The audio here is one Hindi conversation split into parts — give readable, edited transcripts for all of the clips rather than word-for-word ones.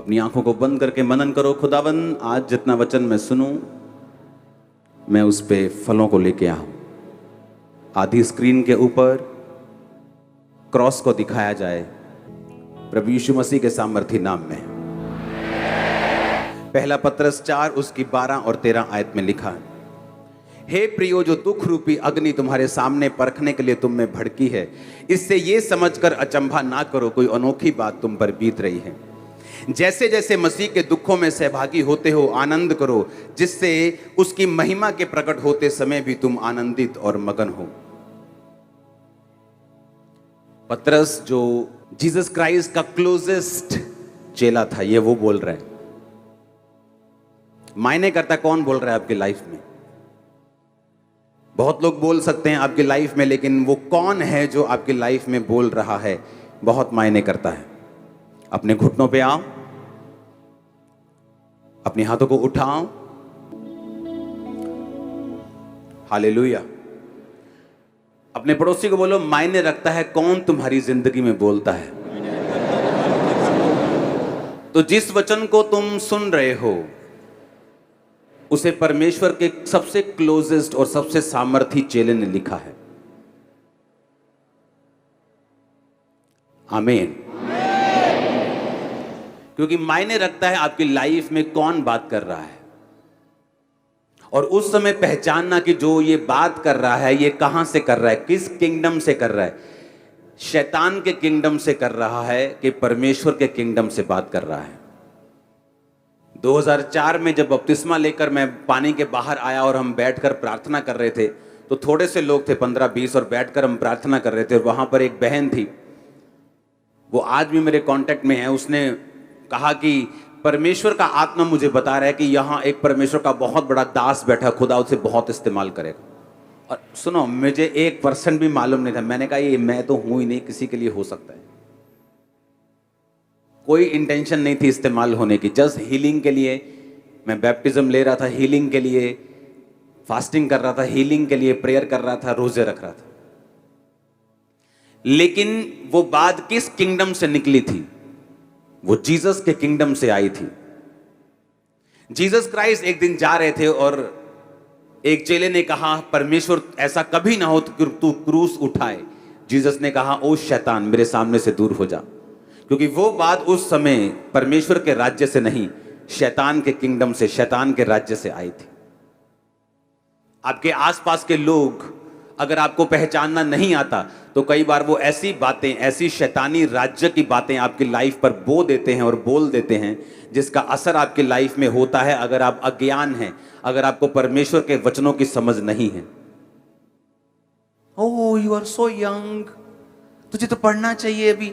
अपनी आंखों को बंद करके मनन करो। खुदावन, आज जितना वचन मैं सुनूं, मैं उस पे फलों को लेके आऊं। आधी स्क्रीन के ऊपर क्रॉस को दिखाया जाए प्रभु यीशु मसीह के सामर्थी नाम में। पहला पत्रस 4 उसकी 12 और 13 आयत में लिखा है, हे प्रियो, जो दुख रूपी अग्नि तुम्हारे सामने परखने के लिए तुम में भड़की है, इससे ये समझकर अचंभा ना करो कोई अनोखी बात तुम पर बीत रही है। जैसे जैसे मसीह के दुखों में सहभागी होते हो आनंद करो, जिससे उसकी महिमा के प्रकट होते समय भी तुम आनंदित और मगन हो। पतरस जो जीसस क्राइस्ट का क्लोजेस्ट चेला था, ये वो बोल रहा है। मायने करता कौन बोल रहा है आपकी लाइफ में? बहुत लोग बोल सकते हैं आपकी लाइफ में, लेकिन वो कौन है जो आपकी लाइफ में बोल रहा है, बहुत मायने करता है। अपने घुटनों पे आओ, अपने हाथों को उठाओ। हालेलुया। अपने पड़ोसी को बोलो, मायने रखता है कौन तुम्हारी जिंदगी में बोलता है। तो जिस वचन को तुम सुन रहे हो, उसे परमेश्वर के सबसे क्लोजेस्ट और सबसे सामर्थी चेले ने लिखा है। आमीन। क्योंकि मायने रखता है आपकी लाइफ में कौन बात कर रहा है, और उस समय पहचानना कि जो ये बात कर रहा है ये कहां से कर रहा है, किस किंगडम से कर रहा है। शैतान के किंगडम से कर रहा है कि परमेश्वर के किंगडम से बात कर रहा है। 2004 में जब बपतिस्मा लेकर मैं पानी के बाहर आया और हम बैठकर प्रार्थना कर रहे थे, तो थोड़े से लोग थे, 15-20, और बैठकर हम प्रार्थना कर रहे थे। और वहां पर एक बहन थी, वो आज भी मेरे कांटेक्ट में है। उसने कहा कि परमेश्वर का आत्मा मुझे बता रहा है कि यहाँ एक परमेश्वर का बहुत बड़ा दास बैठा, खुदा उसे बहुत इस्तेमाल करेगा। और सुनो, मुझे 1% भी मालूम नहीं था। मैंने कहा ये मैं तो हूं ही नहीं, किसी के लिए हो सकता है। कोई इंटेंशन नहीं थी इस्तेमाल होने की, जस्ट हीलिंग के लिए मैं बैप्टिज्म ले रहा था, हीलिंग के लिए फास्टिंग कर रहा था, हीलिंग के लिए प्रेयर कर रहा था, रोजे रख रहा था। लेकिन वो बात किस किंगडम से निकली थी? वो जीसस के किंगडम से आई थी। जीसस क्राइस्ट एक दिन जा रहे थे और एक चेले ने कहा, परमेश्वर ऐसा कभी ना हो कि तू क्रूस उठाए। जीसस ने कहा, ओ शैतान, मेरे सामने से दूर हो जा। क्योंकि वो बात उस समय परमेश्वर के राज्य से नहीं, शैतान के किंगडम से, शैतान के राज्य से आई थी। आपके आसपास के लोग अगर आपको पहचानना नहीं आता, तो कई बार वो ऐसी बातें, ऐसी शैतानी राज्य की बातें आपकी लाइफ पर बो देते हैं और बोल देते हैं, जिसका असर आपकी लाइफ में होता है अगर आप अज्ञान हैं, अगर आपको परमेश्वर के वचनों की समझ नहीं है। ओह, यू आर सो यंग, तुझे तो पढ़ना चाहिए अभी,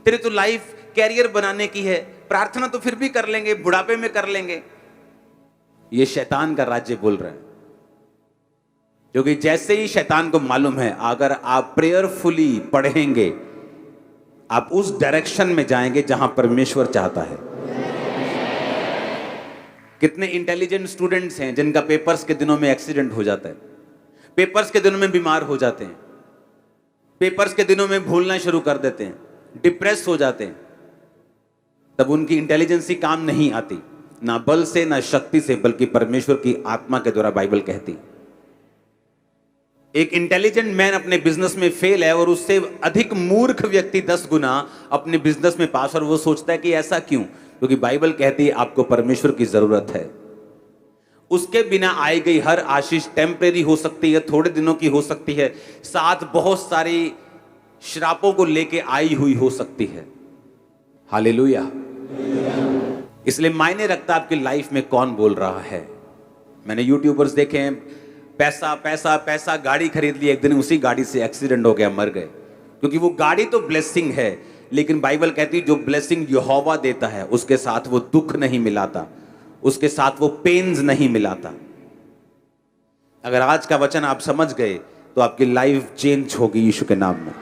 तेरे तो लाइफ कैरियर बनाने की है, प्रार्थना तो फिर भी कर लेंगे, बुढ़ापे में कर लेंगे। ये शैतान का राज्य बोल रहा है। क्योंकि जैसे ही शैतान को मालूम है, अगर आप प्रेयरफुली पढ़ेंगे, आप उस डायरेक्शन में जाएंगे जहां परमेश्वर चाहता है। कितने इंटेलिजेंट स्टूडेंट्स हैं जिनका पेपर्स के दिनों में एक्सीडेंट हो जाता है, पेपर्स के दिनों में बीमार हो जाते हैं, पेपर्स के दिनों में भूलना शुरू कर देते हैं, डिप्रेस हो जाते हैं। तब उनकी इंटेलिजेंसी काम नहीं आती, ना बल से ना शक्ति से, बल्कि परमेश्वर की आत्मा के द्वारा, बाइबल कहती। एक इंटेलिजेंट मैन अपने बिजनेस में फेल है और उससे अधिक मूर्ख व्यक्ति 10 गुना अपने बिजनेस में पास, और वो सोचता है कि ऐसा क्यों? क्योंकि बाइबल कहती है आपको परमेश्वर की जरूरत है। उसके बिना आई गई हर आशीष टेम्परेरी हो सकती है, थोड़े दिनों की हो सकती है, साथ बहुत सारी श्रापों को लेके आई हुई हो सकती है। हालेलुया। इसलिए मायने रखता आपकी लाइफ में कौन बोल रहा है। मैंने यूट्यूबर्स देखे हैं, पैसा पैसा पैसा, गाड़ी खरीद ली, एक दिन उसी गाड़ी से एक्सीडेंट हो गया, मर गए। क्योंकि वो गाड़ी तो ब्लेसिंग है, लेकिन बाइबल कहती है जो ब्लेसिंग यहोवा देता है उसके साथ वो दुख नहीं मिलाता, उसके साथ वो पेन्स नहीं मिलाता। अगर आज का वचन आप समझ गए तो आपकी लाइफ चेंज होगी यीशु के नाम में।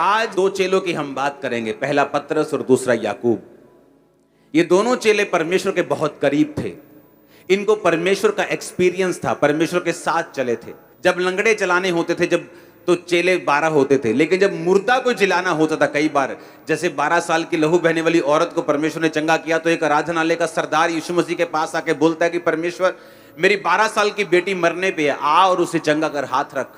आज 2 चेलों की हम बात करेंगे, पहला पतरस और दूसरा याकूब। ये दोनों चेले परमेश्वर के बहुत करीब थे। इनको परमेश्वर का एक्सपीरियंस था, परमेश्वर के साथ चले थे। जब लंगड़े चलाने होते थे, जब तो चेले 12 होते थे, लेकिन जब मुर्दा को जिलाना होता था कई बार, जैसे 12 साल की लहू बहने वाली औरत को परमेश्वर ने चंगा किया, तो एक आराधनालय का सरदार यीशु मसीह के पास आके बोलता है कि परमेश्वर मेरी 12 साल की बेटी मरने पे है, आ और उसे चंगा कर, हाथ रख।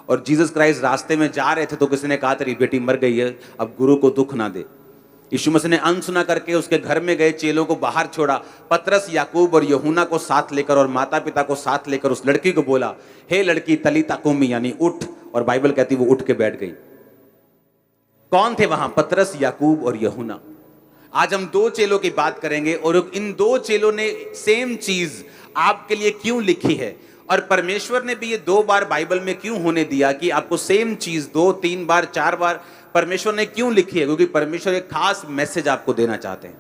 और जीसस क्राइस्ट रास्ते में जा रहे थे तो किसी ने कहा तेरी बेटी मर गई है, अब गुरु को दुख ना दे। यीशु मसीह ने अनसुना करके उसके घर में गए, चेलों को बाहर छोड़ा, पतरस, याकूब और यूहन्ना को साथ लेकर और माता पिता को साथ लेकर उस लड़की को बोला, हे लड़की तलीता कुमी, यानी उठ। और बाइबल कहती वो उठ के बैठ गई। कौन थे वहां? पतरस, याकूब और यूहन्ना। आज हम 2 चेलों की बात करेंगे और इन 2 चेलों ने सेम चीज आपके लिए क्यों लिखी है, और परमेश्वर ने भी ये 2 बार बाइबल में क्यों होने दिया कि आपको सेम चीज 2, 3 बार, 4 बार परमेश्वर ने क्यों लिखी है? क्योंकि परमेश्वर एक खास मैसेज आपको देना चाहते हैं।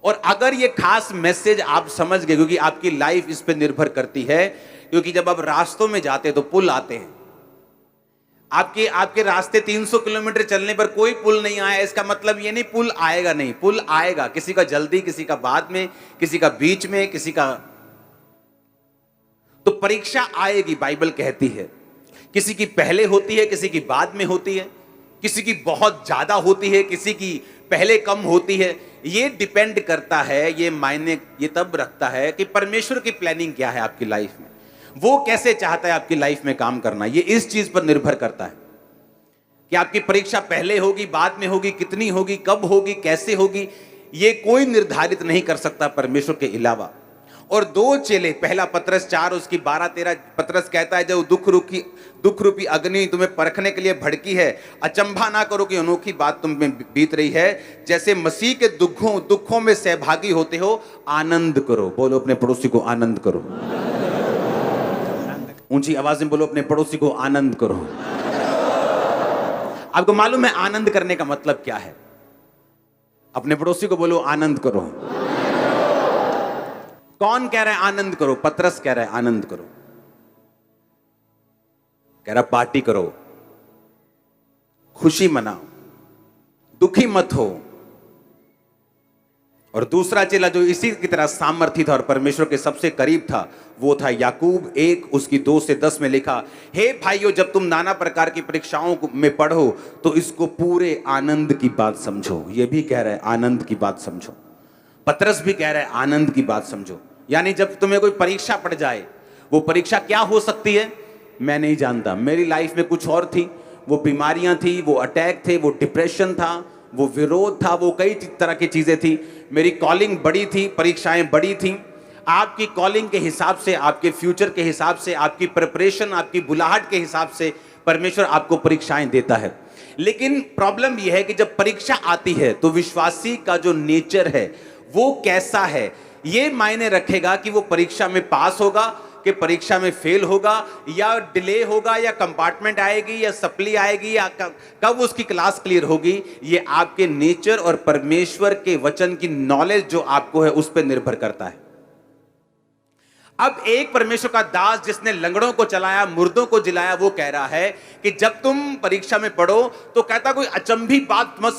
और अगर ये खास मैसेज आप समझ गए, क्योंकि आपकी लाइफ इस पे निर्भर करती है, क्योंकि जब आप रास्तों में जाते हैं तो पुल आते हैं। आपके रास्ते 300 किलोमीटर चलने पर कोई पुल नहीं आया, इसका मतलब ये नहीं पुल आएगा नहीं, पुल आएगा। किसी का जल्दी, किसी का बाद में, किसी का बीच में, किसी का। तो परीक्षा आएगी, बाइबल कहती है। किसी की पहले होती है, किसी की बाद में होती है, किसी की बहुत ज्यादा होती है, किसी की पहले कम होती है। ये डिपेंड करता है, ये मायने ये तब रखता है कि परमेश्वर की प्लानिंग क्या है आपकी लाइफ में, वो कैसे चाहता है आपकी लाइफ में काम करना। ये इस चीज पर निर्भर करता है कि आपकी परीक्षा पहले होगी, बाद में होगी, कितनी होगी, कब होगी, कैसे होगी, ये कोई निर्धारित नहीं कर सकता परमेश्वर के अलावा। और 2 चेले, पहला पतरस 4 उसकी 12-13, पतरस कहता है जब दुख रूपी अग्नि तुम्हें परखने के लिए भड़की है, अचंभा ना करो कि अनोखी बात तुम में बीत रही है, जैसे मसीह के दुखों में सहभागी होते हो, आनंद करो। बोलो अपने पड़ोसी को आनंद करो। ऊंची आवाज में बोलो अपने पड़ोसी को आनंद करो। आपको मालूम है आनंद करने का मतलब क्या है? अपने पड़ोसी को बोलो आनंद करो। कौन कह रहा है आनंद करो? पतरस कह रहा है आनंद करो, कह रहा पार्टी करो, खुशी मनाओ, दुखी मत हो। और दूसरा चेला जो इसी की तरह सामर्थी था और परमेश्वर के सबसे करीब था, वो था याकूब। 1 उसकी 2 से 10 में लिखा, हे भाइयों, जब तुम नाना प्रकार की परीक्षाओं में पढ़ो तो इसको पूरे आनंद की बात समझो। ये भी कह रहा है आनंद की बात समझो, पतरस भी कह रहा है आनंद की बात समझो। यानी जब तुम्हें कोई परीक्षा पड़ जाए, वो परीक्षा क्या हो सकती है मैं नहीं जानता। मेरी लाइफ में कुछ और थी, वो बीमारियां थी, वो अटैक थे, वो डिप्रेशन था, वो विरोध था, वो कई तरह की चीजें थी। मेरी कॉलिंग बड़ी थी, परीक्षाएं बड़ी थी। आपकी कॉलिंग के हिसाब से, आपके फ्यूचर के हिसाब से, आपकी प्रिपरेशन, आपकी बुलाहट के हिसाब से परमेश्वर आपको परीक्षाएं देता है। लेकिन प्रॉब्लम यह है कि जब परीक्षा आती है तो विश्वासी का जो नेचर है वो कैसा है, ये मायने रखेगा कि वो परीक्षा में पास होगा कि परीक्षा में फेल होगा, या डिले होगा, या कंपार्टमेंट आएगी, या सप्ली आएगी, या कब उसकी क्लास क्लियर होगी। ये आपके नेचर और परमेश्वर के वचन की नॉलेज जो आपको है उस पर निर्भर करता है। अब एक परमेश्वर का दास जिसने लंगड़ों को चलाया, मुर्दों को जिलाया, वो कह रहा है कि जब तुम परीक्षा में पढ़ो तो कहता कोई अचंभी बात मत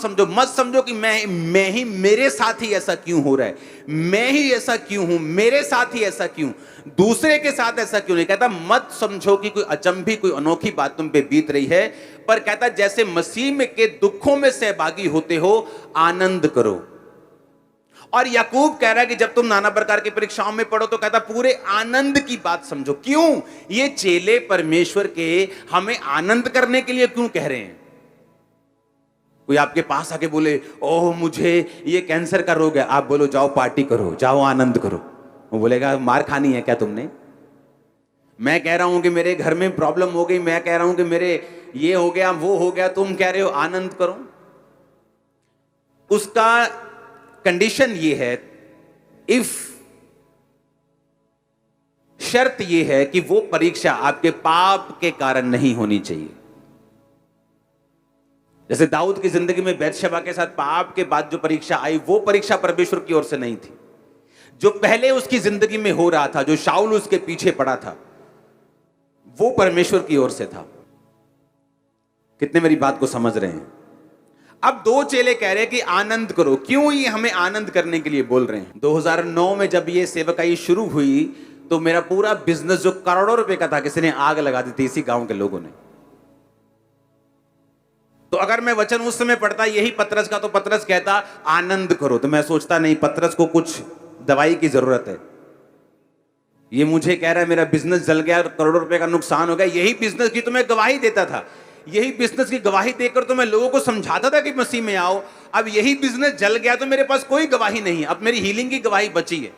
समझो कि मैं ही, मेरे साथ ही ऐसा क्यों हो रहा है, मैं ही ऐसा क्यों हूं, मेरे साथ ही ऐसा क्यों, दूसरे के साथ ऐसा क्यों नहीं। कहता मत समझो कि कोई अचंभी, कोई अनोखी बात तुम पे बीत रही है, पर कहता जैसे मसीह में के दुखों में सहभागी होते हो, आनंद करो। और याकूब कह रहा है कि जब तुम नाना प्रकार की परीक्षाओं में पढ़ो तो कहता पूरे आनंद की बात समझो। क्यों? ये चेले परमेश्वर के हमें आनंद करने के लिए क्यों कह रहे हैं? कोई आपके पास आके बोले ओह मुझे ये कैंसर का रोग है, आप बोलो जाओ पार्टी करो, जाओ आनंद करो, वो बोलेगा मार खानी है क्या तुमने? मैं कह रहा हूं कि मेरे घर में प्रॉब्लम हो गई, मैं कह रहा हूं कि मेरे ये हो गया, वो हो गया, तुम कह रहे हो आनंद करो। उसका कंडीशन ये है, इफ शर्त ये है कि वो परीक्षा आपके पाप के कारण नहीं होनी चाहिए। जैसे दाऊद की जिंदगी में बैतशेबा के साथ पाप के बाद जो परीक्षा आई, वो परीक्षा परमेश्वर की ओर से नहीं थी। जो पहले उसकी जिंदगी में हो रहा था, जो शाऊल उसके पीछे पड़ा था, वो परमेश्वर की ओर से था। कितने मेरी बात को समझ रहे हैं? अब 2 चेले कह रहे हैं कि आनंद करो। क्यों ये हमें आनंद करने के लिए बोल रहे हैं? 2009 में जब ये सेवकाई शुरू हुई तो मेरा पूरा बिजनेस जो करोड़ों रुपए का था, किसी ने आग लगा दी थी इसी गांव के लोगों ने। तो अगर मैं वचन उस समय पढ़ता यही पतरस का, तो पतरस कहता आनंद करो, तो मैं सोचता नहीं, पतरस को कुछ दवाई की जरूरत है। ये मुझे कह रहा है मेरा बिजनेस जल गया, करोड़ों रुपए का नुकसान हो गया, यही बिजनेस की तो मैं गवाही देता था, यही बिजनेस की गवाही देकर तो मैं लोगों को समझाता था कि मसीह में आओ। अब यही बिजनेस जल गया तो मेरे पास कोई गवाही नहीं है, अब मेरी हीलिंग की गवाही बची है।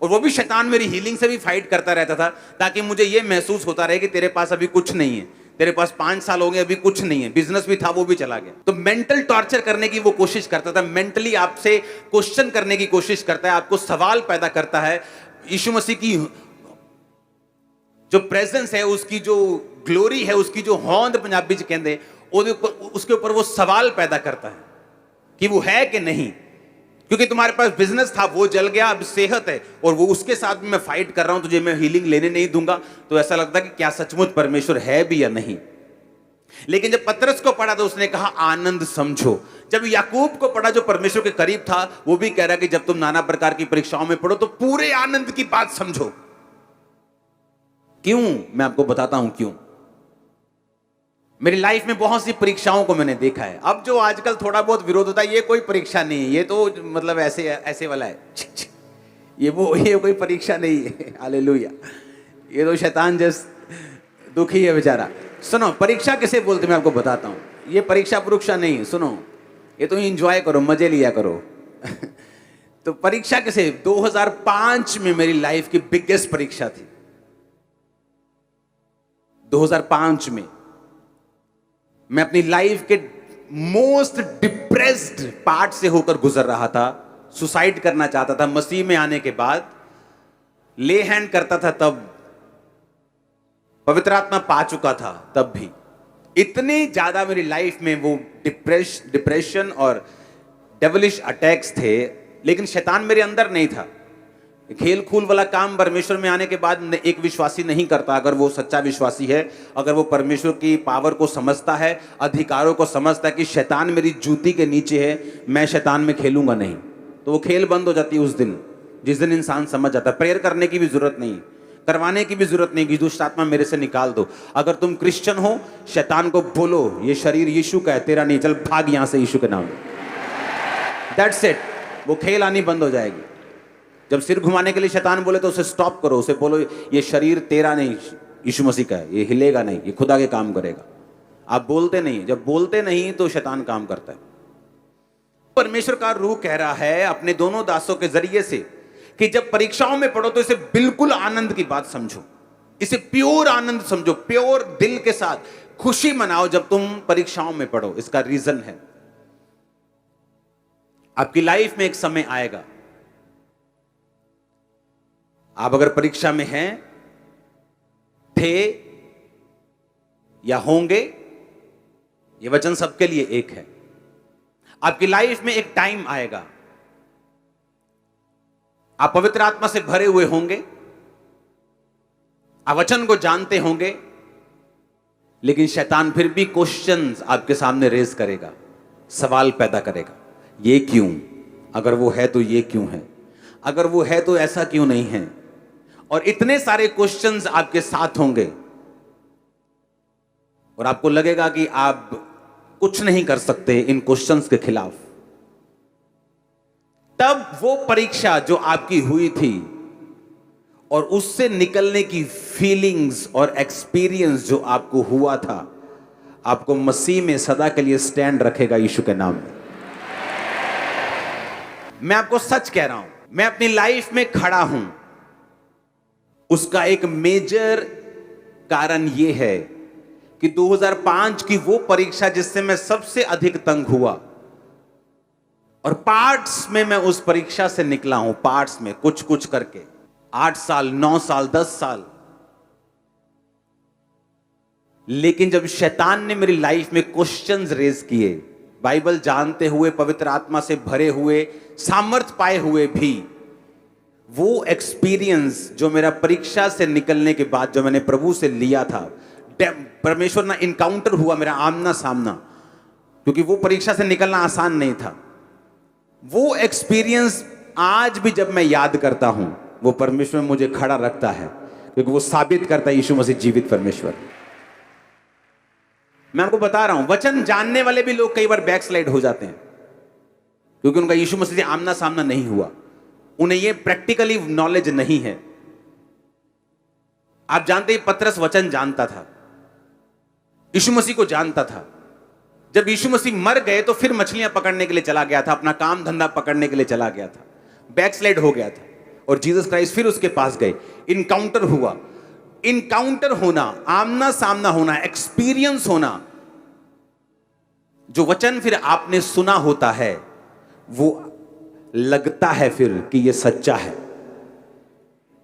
और वो भी शैतान मेरी हीलिंग से भी फाइट करता रहता था, ताकि मुझे ये महसूस होता रहे कि तेरे पास अभी कुछ नहीं है, तेरे पास 5 साल हो गए अभी कुछ नहीं है, बिजनेस भी था वो भी चला गया। तो मेंटल टॉर्चर करने की वो कोशिश करता था, मेंटली आपसे क्वेश्चन करने की कोशिश करता है, आपको सवाल पैदा करता है। यीशु मसीह की जो प्रेजेंस है, उसकी जो ग्लोरी है, उसकी जो होंद पंजाबी च कहते, उसके ऊपर वो सवाल पैदा करता है कि वो है कि नहीं। क्योंकि तुम्हारे पास बिजनेस था वो जल गया, अब सेहत है और वो उसके साथ भी मैं फाइट कर रहा हूं, तुझे मैं हीलिंग लेने नहीं दूंगा। तो ऐसा लगता कि क्या सचमुच परमेश्वर है भी या नहीं। लेकिन जब पतरस को पढ़ा तो उसने कहा आनंद समझो। जब याकूब को पढ़ा जो परमेश्वर के करीब था, वो भी कह रहा कि जब तुम नाना प्रकार की परीक्षाओं में पढ़ो तो पूरे आनंद की बात समझो। क्यों? मैं आपको बताता हूं क्यों। मेरी लाइफ में बहुत सी परीक्षाओं को मैंने देखा है। अब जो आजकल थोड़ा बहुत विरोध होता है, ये कोई परीक्षा नहीं है, ये तो मतलब ऐसे ऐसे वाला है, ये कोई परीक्षा नहीं है। हालेलुया। ये तो शैतान जैस दुखी है बेचारा। सुनो, परीक्षा किसे बोलते मैं आपको बताता हूं। ये परीक्षा परीक्षा नहीं है, सुनो, ये तो एंजॉय करो, मजे लिया करो। तो परीक्षा किसे? 2005 में मेरी लाइफ की बिगेस्ट परीक्षा थी। 2005 में मैं अपनी लाइफ के मोस्ट डिप्रेस्ड पार्ट से होकर गुजर रहा था। सुसाइड करना चाहता था मसीह में आने के बाद, ले हैंड करता था तब, पवित्र आत्मा पा चुका था तब भी। इतनी ज्यादा मेरी लाइफ में वो डिप्रेशन और डेविलिश अटैक्स थे, लेकिन शैतान मेरे अंदर नहीं था। खेल खूल वाला काम परमेश्वर में आने के बाद एक विश्वासी नहीं करता, अगर वो सच्चा विश्वासी है, अगर वो परमेश्वर की पावर को समझता है, अधिकारों को समझता है कि शैतान मेरी जूती के नीचे है, मैं शैतान में खेलूंगा नहीं, तो वो खेल बंद हो जाती है उस दिन, जिस दिन इंसान समझ जाता है। प्रेयर करने की भी जरूरत नहीं, करवाने की भी जरूरत नहीं कि दुष्ट आत्मा मेरे से निकाल दो। अगर तुम क्रिश्चियन हो, शैतान को बोलो ये शरीर यीशु का है, तेरा नहीं, चल भाग यहां से यीशु के नाम में। That's it. वो खेल आनी बंद हो जाएगी। जब सिर घुमाने के लिए शैतान बोले तो उसे स्टॉप करो, उसे बोलो ये शरीर तेरा नहीं, यीशु मसीह का है, ये हिलेगा नहीं, ये खुदा के काम करेगा। आप बोलते नहीं, जब बोलते नहीं तो शैतान काम करता है। परमेश्वर का रूह कह रहा है अपने दोनों दासों के जरिए से कि जब परीक्षाओं में पढ़ो तो इसे बिल्कुल आनंद की बात समझो, इसे प्योर आनंद समझो, प्योर दिल के साथ खुशी मनाओ जब तुम परीक्षाओं में पढ़ो। इसका रीजन है, आपकी लाइफ में एक समय आएगा, आप अगर परीक्षा में हैं, थे या होंगे, ये वचन सबके लिए एक है। आपकी लाइफ में एक टाइम आएगा, आप पवित्र आत्मा से भरे हुए होंगे, आप वचन को जानते होंगे, लेकिन शैतान फिर भी क्वेश्चंस आपके सामने रेज करेगा, सवाल पैदा करेगा। ये क्यों? अगर वो है तो ये क्यों है? अगर वो है तो ऐसा क्यों नहीं है? और इतने सारे क्वेश्चंस आपके साथ होंगे और आपको लगेगा कि आप कुछ नहीं कर सकते इन क्वेश्चंस के खिलाफ। तब वो परीक्षा जो आपकी हुई थी और उससे निकलने की फीलिंग्स और एक्सपीरियंस जो आपको हुआ था, आपको मसीह में सदा के लिए स्टैंड रखेगा यीशु के नाम में। मैं आपको सच कह रहा हूं, मैं अपनी लाइफ में खड़ा हूं, उसका एक मेजर कारण यह है कि 2005 की वो परीक्षा जिससे मैं सबसे अधिक तंग हुआ, और पार्ट्स में मैं उस परीक्षा से निकला हूं, पार्ट्स में कुछ कुछ करके 8 साल 9 साल 10 साल। लेकिन जब शैतान ने मेरी लाइफ में क्वेश्चंस रेज किए, बाइबल जानते हुए, पवित्र आत्मा से भरे हुए, सामर्थ पाए हुए भी, वो एक्सपीरियंस जो मेरा परीक्षा से निकलने के बाद जो मैंने प्रभु से लिया था, परमेश्वर ना इनकाउंटर हुआ मेरा आमना सामना, क्योंकि वो परीक्षा से निकलना आसान नहीं था। वो एक्सपीरियंस आज भी जब मैं याद करता हूं, वो परमेश्वर मुझे खड़ा रखता है, क्योंकि वो साबित करता है यीशु मसीह जीवित परमेश्वर। मैं आपको बता रहा हूं, वचन जानने वाले भी लोग कई बार बैकस्लाइड हो जाते हैं, क्योंकि उनका यीशु मसीह से आमना सामना नहीं हुआ, उन्हें ये प्रैक्टिकली नॉलेज नहीं है। आप जानते हैं पतरस वचन जानता था, यीशु मसीह को जानता था। जब यीशु मसीह मर गए तो फिर मछलियां पकड़ने के लिए चला गया था, अपना काम धंधा पकड़ने के लिए चला गया था, बैकस्लाइड हो गया था, और जीसस क्राइस्ट फिर उसके पास गए, इनकाउंटर हुआ। इनकाउंटर होना, आमना सामना होना, एक्सपीरियंस होना, जो वचन फिर आपने सुना होता है वो लगता है फिर कि ये सच्चा है।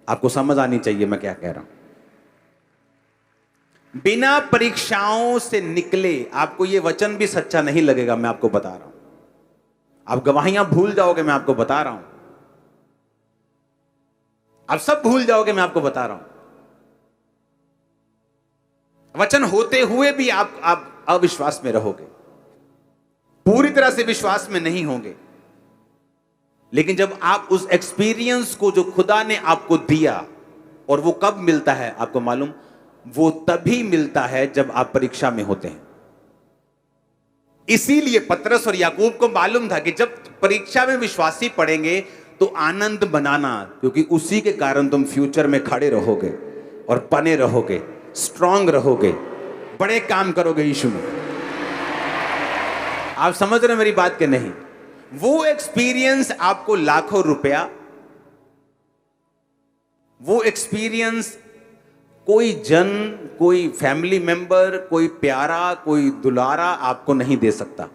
आपको समझ आनी चाहिए मैं क्या कह रहा हूं। बिना परीक्षाओं से निकले आपको ये वचन भी सच्चा नहीं लगेगा, मैं आपको बता रहा हूं। आप गवाहियां भूल जाओगे, मैं आपको बता रहा हूं। आप सब भूल जाओगे, मैं आपको बता रहा हूं। वचन होते हुए भी आप अविश्वास में रहोगे, पूरी तरह से विश्वास में नहीं होंगे। लेकिन जब आप उस एक्सपीरियंस को जो खुदा ने आपको दिया, और वो कब मिलता है आपको मालूम, वो तभी मिलता है जब आप परीक्षा में होते हैं। इसीलिए पतरस और याकूब को मालूम था कि जब परीक्षा में विश्वासी पड़ेंगे तो आनंद बनाना, क्योंकि उसी के कारण तुम फ्यूचर में खड़े रहोगे और बने रहोगे, स्ट्रांग रहोगे, बड़े काम करोगे यीशु में। आप समझ रहे मेरी बात के नहीं? वो एक्सपीरियंस आपको लाखों रुपया, वो एक्सपीरियंस कोई जन, कोई फैमिली मेंबर, कोई प्यारा, कोई दुलारा आपको नहीं दे सकता।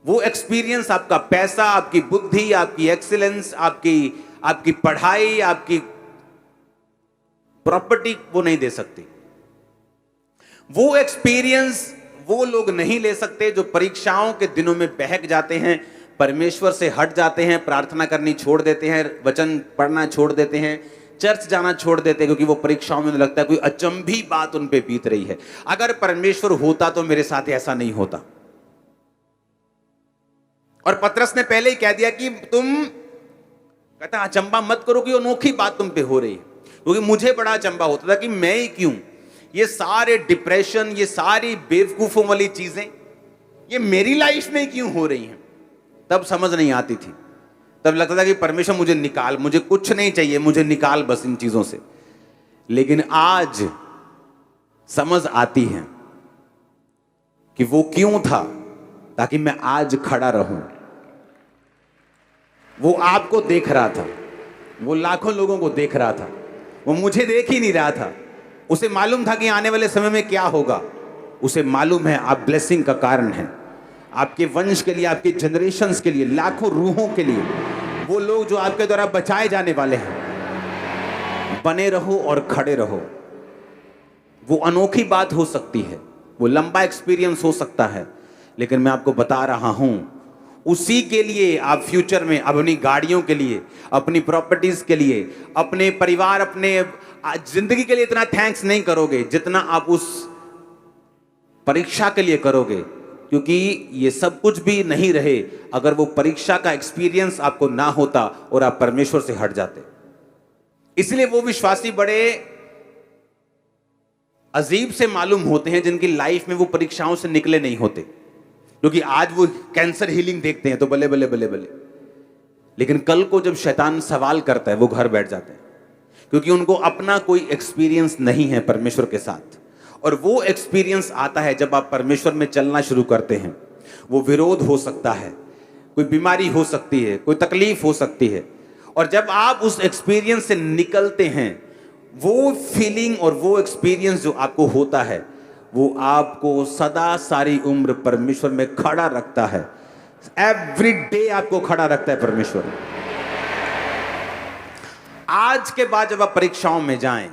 वो एक्सपीरियंस आपका पैसा, आपकी बुद्धि, आपकी एक्सीलेंस, आपकी पढ़ाई, आपकी प्रॉपर्टी वो नहीं दे सकती। वो एक्सपीरियंस वो लोग नहीं ले सकते जो परीक्षाओं के दिनों में बहक जाते हैं, परमेश्वर से हट जाते हैं, प्रार्थना करनी छोड़ देते हैं, वचन पढ़ना छोड़ देते हैं, चर्च जाना छोड़ देते हैं, क्योंकि वो परीक्षाओं में लगता है कोई अचंभी बात उन पे बीत रही है। अगर परमेश्वर होता तो मेरे साथ ऐसा नहीं होता। और पतरस ने पहले ही कह दिया कि तुम, कहता अचंबा मत करो कि अनोखी बात तुम पे हो रही है, क्योंकि मुझे बड़ा अचंबा होता था कि मैं ही क्यों, ये सारे डिप्रेशन, ये सारी बेवकूफों वाली चीजें ये मेरी लाइफ में क्यों हो रही हैं। तब समझ नहीं आती थी, तब लगता था कि परमेश्वर मुझे निकाल, मुझे कुछ नहीं चाहिए, मुझे निकाल बस इन चीजों से। लेकिन आज समझ आती है कि वो क्यों था, ताकि मैं आज खड़ा रहूं। वो आपको देख रहा था, वो लाखों लोगों को देख रहा था, वो मुझे देख ही नहीं रहा था। उसे मालूम था कि आने वाले समय में क्या होगा। उसे मालूम है आप ब्लेसिंग का कारण हैं, आपके वंश के लिए, आपके जनरेशंस के लिए, लाखों रूहों के लिए, वो लोग जो आपके द्वारा बचाए जाने वाले हैं। बने रहो और खड़े रहो। वो अनोखी बात हो सकती है, वो लंबा एक्सपीरियंस हो सकता है, लेकिन मैं आपको बता रहा हूं उसी के लिए आप फ्यूचर में अपनी गाड़ियों के लिए, अपनी प्रॉपर्टीज के लिए, अपने परिवार, अपने जिंदगी के लिए इतना थैंक्स नहीं करोगे जितना आप उस परीक्षा के लिए करोगे, क्योंकि ये सब कुछ भी नहीं रहे अगर वो परीक्षा का एक्सपीरियंस आपको ना होता और आप परमेश्वर से हट जाते। इसलिए वो विश्वासी बड़े अजीब से मालूम होते हैं जिनकी लाइफ में वो परीक्षाओं से निकले नहीं होते, क्योंकि आज वो कैंसर हीलिंग देखते हैं तो बले बले बले बले, लेकिन कल को जब शैतान सवाल करता है वो घर बैठ जाते हैं, क्योंकि उनको अपना कोई एक्सपीरियंस नहीं है परमेश्वर के साथ। और वो एक्सपीरियंस आता है जब आप परमेश्वर में चलना शुरू करते हैं। वो विरोध हो सकता है, कोई बीमारी हो सकती है, कोई तकलीफ हो सकती है, और जब आप उस एक्सपीरियंस से निकलते हैं, वो फीलिंग और वो एक्सपीरियंस जो आपको होता है वो आपको सदा सारी उम्र परमेश्वर में खड़ा रखता है। एवरी डे आपको खड़ा रखता है परमेश्वर। आज के बाद जब आप परीक्षाओं में जाएं,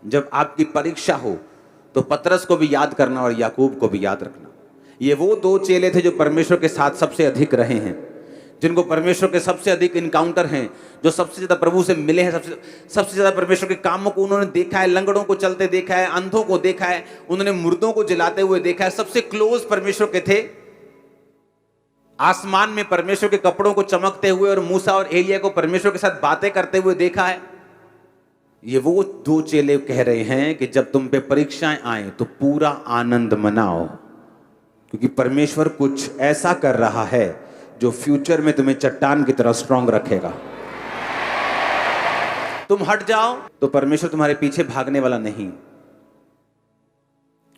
जब आपकी परीक्षा हो, तो पतरस को भी याद करना और याकूब को भी याद रखना। ये वो दो चेले थे जो परमेश्वर के साथ सबसे अधिक रहे हैं, जिनको परमेश्वर के सबसे अधिक इनकाउंटर हैं, जो सबसे ज्यादा प्रभु से मिले हैं, सबसे ज्यादा परमेश्वर के कामों को उन्होंने देखा है, लंगड़ों को चलते देखा है, अंधों को देखा है, उन्होंने मुर्दों को जलाते हुए देखा है, सबसे क्लोज परमेश्वर के थे। आसमान में परमेश्वर के कपड़ों को चमकते हुए और मूसा और एलिया को परमेश्वर के साथ बातें करते हुए देखा है। ये वो दो चेले कह रहे हैं कि जब तुम पे परीक्षाएं आए तो पूरा आनंद मनाओ, क्योंकि परमेश्वर कुछ ऐसा कर रहा है जो फ्यूचर में तुम्हें चट्टान की तरह स्ट्रांग रखेगा। तुम हट जाओ तो परमेश्वर तुम्हारे पीछे भागने वाला नहीं,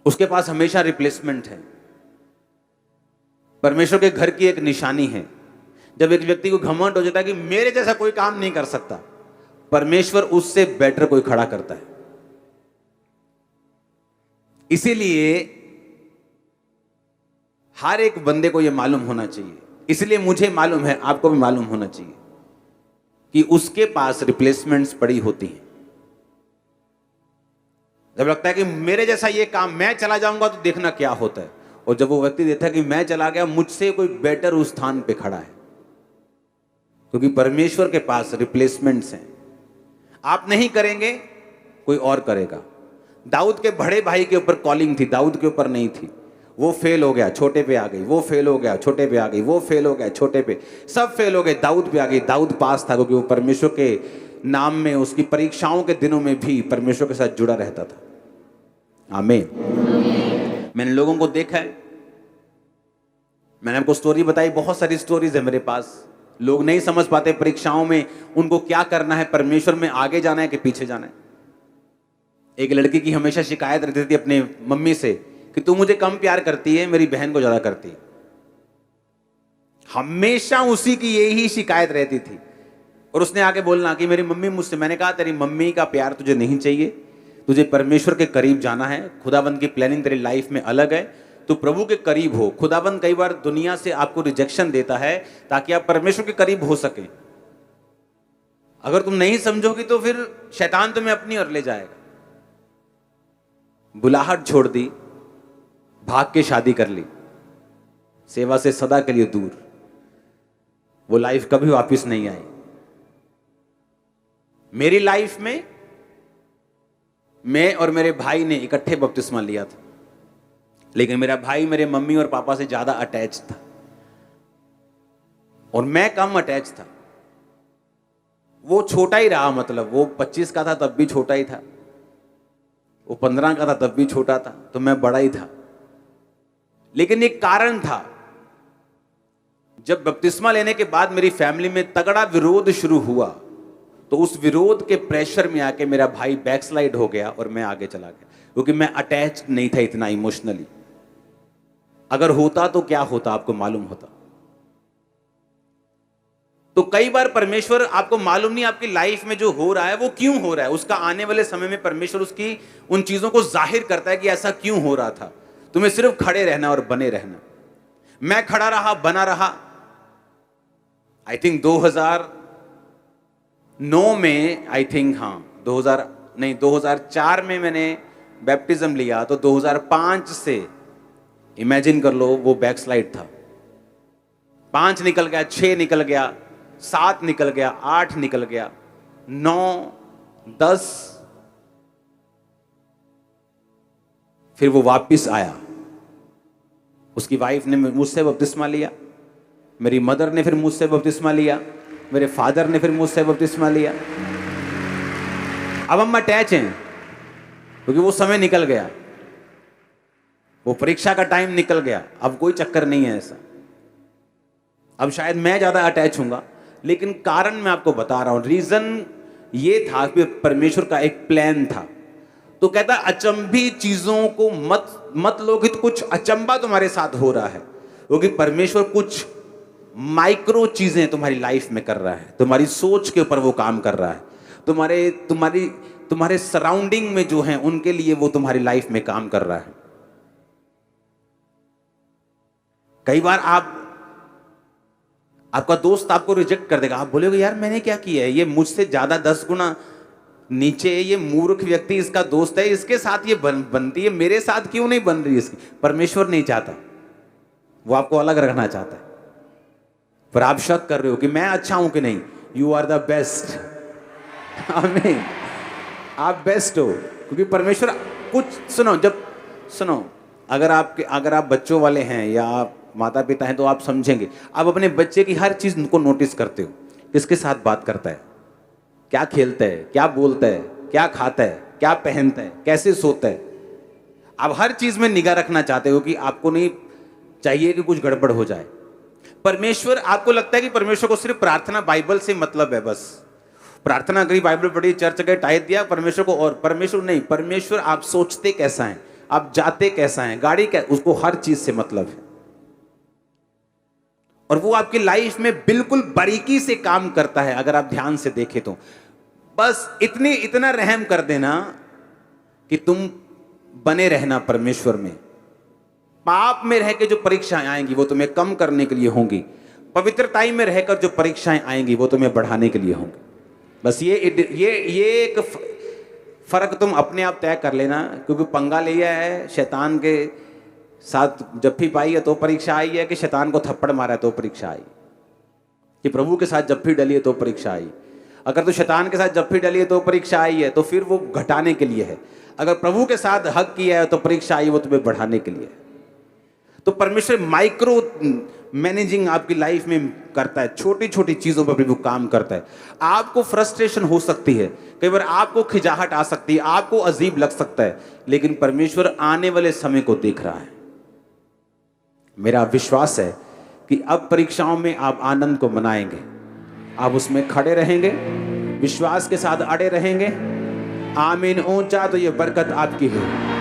उसके पास हमेशा रिप्लेसमेंट है। परमेश्वर के घर की एक निशानी है, जब एक व्यक्ति को घमंड हो जाता है कि मेरे जैसा कोई काम नहीं कर सकता, परमेश्वर उससे बेटर कोई खड़ा करता है। इसीलिए हर एक बंदे को यह मालूम होना चाहिए, इसलिए मुझे मालूम है, आपको भी मालूम होना चाहिए कि उसके पास रिप्लेसमेंट्स पड़ी होती हैं। जब लगता है कि मेरे जैसा ये काम मैं चला जाऊंगा तो देखना क्या होता है, और जब वो व्यक्ति देखता है कि मैं चला गया, मुझसे कोई बेटर उस स्थान पे खड़ा है, क्योंकि परमेश्वर के पास रिप्लेसमेंट्स हैं। आप नहीं करेंगे, कोई और करेगा। दाऊद के बड़े भाई के ऊपर कॉलिंग थी, दाऊद के ऊपर नहीं थी। वो फेल हो गया, छोटे पे आ गई, वो फेल हो गया, छोटे पे आ गई, वो फेल हो गया, छोटे पे, सब फेल हो गए, दाऊद पे आ गई। दाऊद पास था क्योंकि वो परमेश्वर के नाम में उसकी परीक्षाओं के दिनों में भी परमेश्वर के साथ जुड़ा रहता था। आमीन। मैंने लोगों को देखा है, मैंने आपको स्टोरी बताई, बहुत सारी स्टोरीज है मेरे पास। लोग नहीं समझ पाते परीक्षाओं में उनको क्या करना है, परमेश्वर में आगे जाना है कि पीछे जाना है। एक लड़की की हमेशा शिकायत रहती थी अपने मम्मी से कि तू मुझे कम प्यार करती है, मेरी बहन को ज्यादा करती है। हमेशा उसी की यही शिकायत रहती थी, और उसने आके बोलना कि मेरी मम्मी मुझसे, मैंने कहा तेरी मम्मी का प्यार तुझे नहीं चाहिए, तुझे परमेश्वर के करीब जाना है। खुदाबंद की प्लानिंग तेरी लाइफ में अलग है, तू प्रभु के करीब हो। खुदाबंद कई बार दुनिया से आपको रिजेक्शन देता है ताकि आप परमेश्वर के करीब हो सके। अगर तुम नहीं समझोगी तो फिर शैतान तुम्हें अपनी ओर ले जाएगा। बुलाहट छोड़ दी, भाग के शादी कर ली, सेवा से सदा के लिए दूर, वो लाइफ कभी वापस नहीं आई। मेरी लाइफ में मैं और मेरे भाई ने इकट्ठे बपतिस्मा लिया था, लेकिन मेरा भाई मेरे मम्मी और पापा से ज्यादा अटैच था और मैं कम अटैच था। वो छोटा ही रहा, मतलब वो 25 का था तब भी छोटा ही था, वो 15 का था तब भी छोटा था, तो मैं बड़ा ही था। लेकिन एक कारण था, जब बपतिस्मा लेने के बाद मेरी फैमिली में तगड़ा विरोध शुरू हुआ, तो उस विरोध के प्रेशर में आके मेरा भाई बैकस्लाइड हो गया और मैं आगे चला गया, क्योंकि मैं अटैच नहीं था इतना इमोशनली। अगर होता तो क्या होता आपको मालूम होता। तो कई बार परमेश्वर, आपको मालूम नहीं आपकी लाइफ में जो हो रहा है वो क्यों हो रहा है, उसका आने वाले समय में परमेश्वर उसकी उन चीजों को जाहिर करता है कि ऐसा क्यों हो रहा था। तुम्हें सिर्फ खड़े रहना और बने रहना। मैं खड़ा रहा, बना रहा। आई थिंक 2009 में, आई थिंक, हाँ 2004 में मैंने बैप्टिज्म लिया, तो 2005 से इमेजिन कर लो वो बैकस्लाइड था। 5 निकल गया, 6 निकल गया, 7 निकल गया, 8 निकल गया, 9, 10, फिर वो वापिस आया। उसकी वाइफ ने मुझसे बपतिस्मा लिया, मेरी मदर ने फिर मुझसे बपतिस्मा लिया, मेरे फादर ने फिर मुझसे बपतिस्मा लिया। अब हम अटैच हैं क्योंकि वो समय निकल गया, वो परीक्षा का टाइम निकल गया। अब कोई चक्कर नहीं है ऐसा। अब शायद मैं ज्यादा अटैच हूंगा, लेकिन कारण मैं आपको बता रहा हूं। रीजन ये था कि परमेश्वर का एक प्लान था। तो कहता अचंभी चीजों को मत लो कि कुछ अचंबा तुम्हारे साथ हो रहा है, क्योंकि परमेश्वर कुछ माइक्रो चीजें तुम्हारी लाइफ में कर रहा है। तुम्हारी सोच के ऊपर वो काम कर रहा है, तुम्हारे सराउंडिंग में जो हैं उनके लिए वो तुम्हारी लाइफ में काम कर रहा है। कई बार आपका दोस्त आपको रिजेक्ट कर देगा, आप बोलोगे यार मैंने क्या किया है, ये मुझसे ज्यादा 10 गुना नीचे, ये मूर्ख व्यक्ति इसका दोस्त है, इसके साथ ये बनती है, मेरे साथ क्यों नहीं बन रही इसकी। परमेश्वर नहीं चाहता, वो आपको अलग रखना चाहता है। पर आप शक कर रहे हो कि मैं अच्छा हूं कि नहीं। You are the best. आमीन। आप बेस्ट हो, क्योंकि परमेश्वर कुछ सुनो, अगर आप बच्चों वाले हैं या आप माता पिता हैं तो आप समझेंगे। आप अपने बच्चे की हर चीज को नोटिस करते हो, किसके साथ बात करता है, क्या खेलता है, क्या बोलता है, क्या खाता है, क्या पहनता है, कैसे सोता है। आप हर चीज में निगाह रखना चाहते हो कि आपको नहीं चाहिए कि कुछ गड़बड़ हो जाए। परमेश्वर, आपको लगता है कि परमेश्वर को सिर्फ प्रार्थना बाइबल से मतलब है, बस प्रार्थना करी, बाइबल पढ़ी, चर्च गए, टाइप दिया परमेश्वर को। और परमेश्वर नहीं, परमेश्वर आप सोचते कैसा है, आप जाते कैसा है, गाड़ी क्या, उसको हर चीज से मतलब है। और वो आपकी लाइफ में बिल्कुल बारीकी से काम करता है। अगर आप ध्यान से देखें तो बस इतना रहम कर देना कि तुम बने रहना परमेश्वर में। पाप में रह के जो परीक्षाएं आएंगी वो तुम्हें कम करने के लिए होंगी, पवित्रताई में रहकर जो परीक्षाएं आएंगी वो तुम्हें बढ़ाने के लिए होंगी। बस ये एक फर्क तुम अपने आप तय कर लेना, क्योंकि पंगा लिया है शैतान के साथ, जप्फी पाई है तो परीक्षा आई है, कि शैतान को थप्पड़ मारा है तो परीक्षा आई, कि प्रभु के साथ जप्फी डली है तो परीक्षा आई। अगर तो शैतान के साथ जप्फी डली है तो परीक्षा आई है, तो फिर वो घटाने के लिए है। अगर प्रभु के साथ हक किया है तो परीक्षा आई, वो तुम्हें बढ़ाने के लिए है। तो परमेश्वर माइक्रो मैनेजिंग आपकी लाइफ में करता है, छोटी छोटी चीजों पर प्रभु काम करता है। आपको फ्रस्ट्रेशन हो सकती है, कई बार आपको खिजाहट आ सकती है, आपको अजीब लग सकता है, लेकिन परमेश्वर आने वाले समय को देख रहा है। मेरा विश्वास है कि अब परीक्षाओं में आप आनंद को मनाएंगे, आप उसमें खड़े रहेंगे, विश्वास के साथ अड़े रहेंगे। आमीन ऊंचा तो ये बरकत आपकी है।